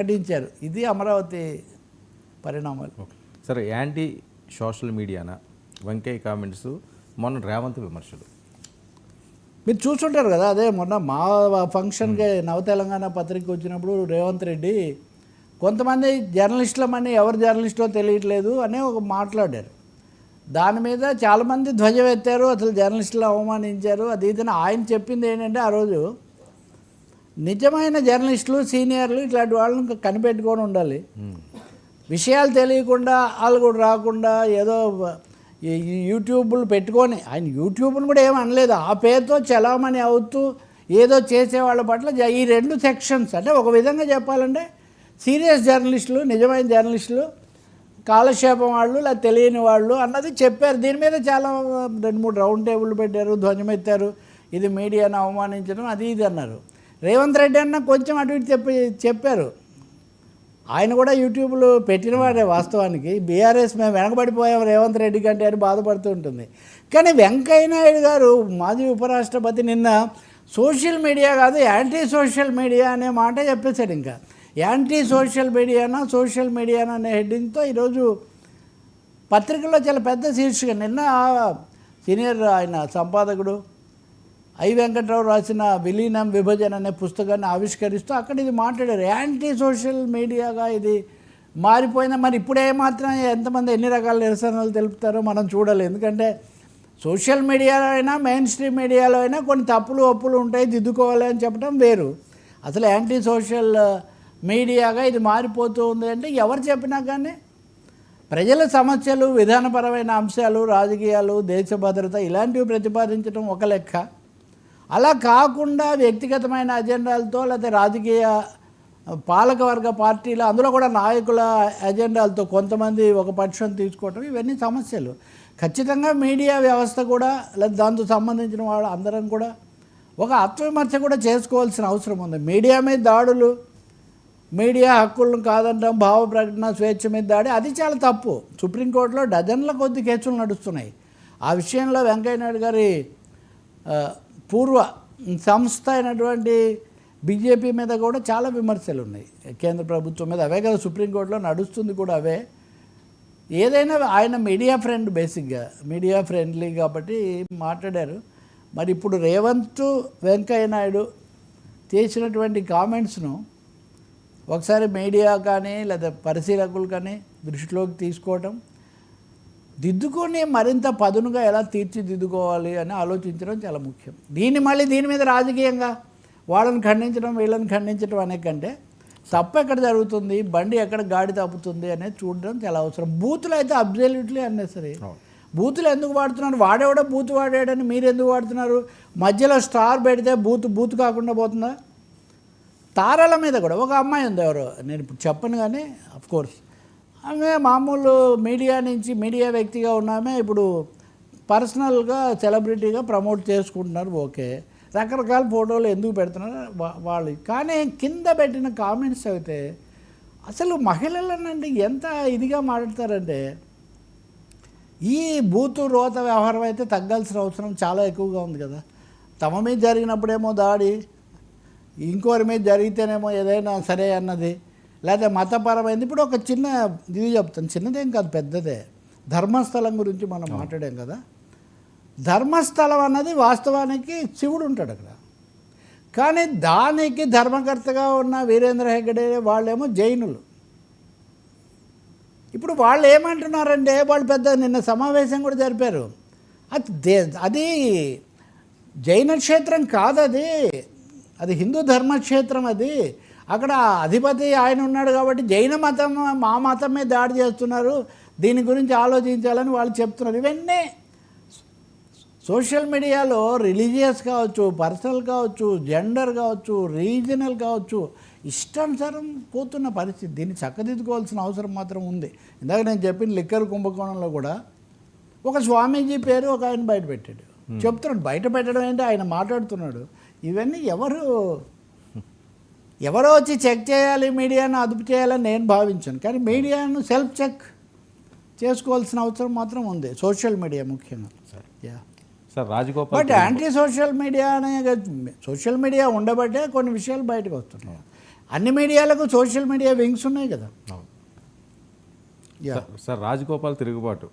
ప్రకటించారు. ఇది అమరావతి పరిణామాలు. సరే, యాంటీ సోషల్ మీడియానా వెంకయ్య కామెంట్స్, మొన్న రేవంత్ విమర్శలు మీరు చూసుంటారు కదా. అదే మొన్న మా ఫంక్షన్కి నవ తెలంగాణ పత్రిక వచ్చినప్పుడు రేవంత్ రెడ్డి కొంతమంది జర్నలిస్టులమని ఎవరు జర్నలిస్టో తెలియట్లేదు అని ఒక మాట్లాడారు. దాని మీద చాలామంది ధ్వజం ఎత్తారు, అసలు జర్నలిస్టులు అవమానించారు. అది ఇదని ఆయన చెప్పింది ఏంటంటే, ఆ రోజు నిజమైన జర్నలిస్టులు సీనియర్లు ఇట్లాంటి వాళ్ళని కనిపెట్టుకొని ఉండాలి. విషయాలు తెలియకుండా వాళ్ళు కూడా రాకుండా ఏదో యూట్యూబ్లు పెట్టుకొని, ఆయన యూట్యూబ్ను కూడా ఏమీ అనలేదు, ఆ పేరుతో చలామణి అవుతూ ఏదో చేసేవాళ్ళ పట్ల ఈ రెండు సెక్షన్స్ అంటే ఒక విధంగా చెప్పాలంటే సీరియస్ జర్నలిస్టులు, నిజమైన జర్నలిస్టులు, కాలక్షేపం వాళ్ళు లేదా తెలియని వాళ్ళు అన్నది చెప్పారు. దీని మీద చాలా 2-3 రౌండ్ టేబుల్ పెట్టారు, ధ్వజమెత్తారు, ఇది మీడియాను అవమానించడం అది ఇది అన్నారు. రేవంత్ రెడ్డి అన్న కొంచెం అటు ఇటు చెప్పారు. ఆయన కూడా యూట్యూబ్లో పెట్టినవాడే వాస్తవానికి. బీఆర్ఎస్ మేము వెనకబడిపోయాం రేవంత్ రెడ్డి కంటే అని బాధపడుతూ ఉంటుంది. కానీ వెంకయ్య నాయుడు గారు మాజీ ఉపరాష్ట్రపతి నిన్న సోషల్ మీడియా కాదు యాంటీ సోషల్ మీడియా అనే మాట చెప్పేశాడు. ఇంకా యాంటీ సోషల్ మీడియానా అనే హెడ్డింగ్తో ఈరోజు పత్రికల్లో చాలా పెద్ద శీర్షిక. నిన్న సీనియర్ ఆయన సంపాదకుడు ఐ వెంకట్రావు రాసిన విలీనం విభజన అనే పుస్తకాన్ని ఆవిష్కరిస్తూ అక్కడ ఇది మాట్లాడారు. యాంటీ సోషల్ మీడియాగా ఇది మారిపోయిందా, మరి ఇప్పుడే మాత్రం ఎంతమంది ఎన్ని రకాల నిరసనలు తెలుపుతారో మనం చూడాలి. ఎందుకంటే సోషల్ మీడియాలో అయినా మెయిన్ స్ట్రీమ్ మీడియాలో అయినా కొన్ని తప్పులు ఒప్పులు ఉంటాయి, దిద్దుకోవాలి అని చెప్పడం వేరు. అసలు యాంటీ సోషల్ మీడియాగా ఇది మారిపోతూ ఉంది అంటే ఎవరు చెప్పినా కానీ ప్రజల సమస్యలు, విధానపరమైన అంశాలు, రాజకీయాలు, దేశ భద్రత ఇలాంటివి ప్రతిపాదించడం ఒక లెక్క. అలా కాకుండా వ్యక్తిగతమైన అజెండాలతో లేకపోతే రాజకీయ పాలకవర్గ పార్టీలు, అందులో కూడా నాయకుల అజెండాలతో కొంతమంది ఒక పక్షం తీసుకోవటం ఇవన్నీ సమస్యలు. ఖచ్చితంగా మీడియా వ్యవస్థ కూడా లేదా దాంతో సంబంధించిన వాళ్ళు అందరం కూడా ఒక ఆత్మవిమర్శ కూడా చేసుకోవాల్సిన అవసరం ఉంది. మీడియా మీద దాడులు, మీడియా హక్కులను కాదంటాం, భావ ప్రకటన స్వేచ్ఛ మీద దాడి అది చాలా తప్పు. సుప్రీంకోర్టులో డజన్ల కొద్ది కేసులు నడుస్తున్నాయి. ఆ విషయంలో వెంకయ్య నాయుడు గారి పూర్వ సంస్థ అయినటువంటి బీజేపీ మీద కూడా చాలా విమర్శలు ఉన్నాయి, కేంద్ర ప్రభుత్వం మీద. అవే కదా సుప్రీంకోర్టులో నడుస్తుంది కూడా అవే. ఏదైనా ఆయన మీడియా ఫ్రెండ్, బేసిక్గా మీడియా ఫ్రెండ్లీ కాబట్టి మాట్లాడారు. మరి ఇప్పుడు రేవంత్ వెంకయ్య నాయుడు చేసినటువంటి కామెంట్స్ను ఒకసారి మీడియా కానీ లేదా పరిశీలకులు కానీ దృష్టిలోకి తీసుకోవటం, దిద్దుకొని మరింత పదునుగా ఎలా తీర్చిదిద్దుకోవాలి అని ఆలోచించడం చాలా ముఖ్యం. దీని మీద రాజకీయంగా వాళ్ళని ఖండించడం వీళ్ళని ఖండించడం అనే కంటే తప్పు ఎక్కడ జరుగుతుంది, బండి ఎక్కడ గాడి తప్పుతుంది అనేది చూడడం చాలా అవసరం. బూతులు అయితే అబ్సల్యూట్లీ అన్నెసరీ. బూతులు ఎందుకు వాడుతున్నారు, వాడేవాడో బూతు వాడాడని మీరు ఎందుకు వాడుతున్నారు? మధ్యలో స్టార్ పెడితే బూతు కాకుండా పోతుందా? తారాల మీద కూడా ఒక అమ్మాయి ఉంది, ఎవరో నేను ఇప్పుడు చెప్పను కానీ అఫ్కోర్స్ ఆమె మామూలు మీడియా నుంచి మీడియా వ్యక్తిగా ఉన్నామే, ఇప్పుడు పర్సనల్గా సెలబ్రిటీగా ప్రమోట్ చేసుకుంటున్నారు. ఓకే, రకరకాల ఫోటోలు ఎందుకు పెడుతున్నారు వాళ్ళు. కానీ కింద పెట్టిన కామెంట్స్ అయితే అసలు మహిళలనండి ఎంత ఇదిగా మాట్లాడతారంటే, ఈ బూతు రోత వ్యవహారం అయితే తగ్గాల్సిన అవసరం చాలా ఎక్కువగా ఉంది కదా. తమ మీద జరిగినప్పుడేమో దాడి, ఇంకోరి మీద జరిగితేనేమో ఏదైనా సరే అన్నది, లేదా మతపరమైంది. ఇప్పుడు ఒక చిన్న ఇది చెప్తాను, చిన్నదేం కాదు పెద్దదే. ధర్మస్థలం గురించి మనం మాట్లాడాం కదా. ధర్మస్థలం అన్నది వాస్తవానికి శివుడు ఉంటాడు అక్కడ, కానీ దానికి ధర్మకర్తగా ఉన్న వీరేంద్ర హెగ్గడే వాళ్ళేమో జైనులు. ఇప్పుడు వాళ్ళు ఏమంటున్నారంటే, వాళ్ళు పెద్ద నిన్న సమావేశం కూడా జరిపారు, అది జైన క్షేత్రం కాదు, అది హిందూ ధర్మక్షేత్రం. అది అక్కడ అధిపతి ఆయన ఉన్నాడు కాబట్టి జైన మతం మా మతం మీద దాడి చేస్తున్నారు, దీని గురించి ఆలోచించాలని వాళ్ళు చెప్తున్నారు. ఇవన్నీ సోషల్ మీడియాలో రిలీజియస్ కావచ్చు, పర్సనల్ కావచ్చు, జెండర్ కావచ్చు, రీజనల్ కావచ్చు, ఇష్టానుసారం పోతున్న పరిస్థితి. దీన్ని చక్కదిద్దుకోవాల్సిన అవసరం మాత్రం ఉంది. ఇందాక నేను చెప్పిన లిక్కర్ కుంభకోణంలో కూడా ఒక స్వామీజీ పేరు ఒక ఆయన బయట పెట్టాడు, చెప్తున్నాడు. బయట పెట్టడం ఏంటి, ఆయన మాట్లాడుతున్నాడు. ఇవన్నీ ఎవరో వచ్చి చెక్ చేయాలి, మీడియాను అదుపు చేయాలని నేను భావించాను. కానీ మీడియాను సెల్ఫ్ చెక్ చేసుకోవాల్సిన అవసరం మాత్రం ఉంది, సోషల్ మీడియా ముఖ్యంగా. Sir Rajagopal, but anti social media అనే సోషల్ మీడియా ఉండబట్టే కొన్ని విషయాలు బయటకు వస్తున్నాయి. అన్ని మీడియాలకు సోషల్ మీడియా వింగ్స్ ఉన్నాయి కదా. అవును. యా సార్ రాజగోపాల్ తిరుగుబాటు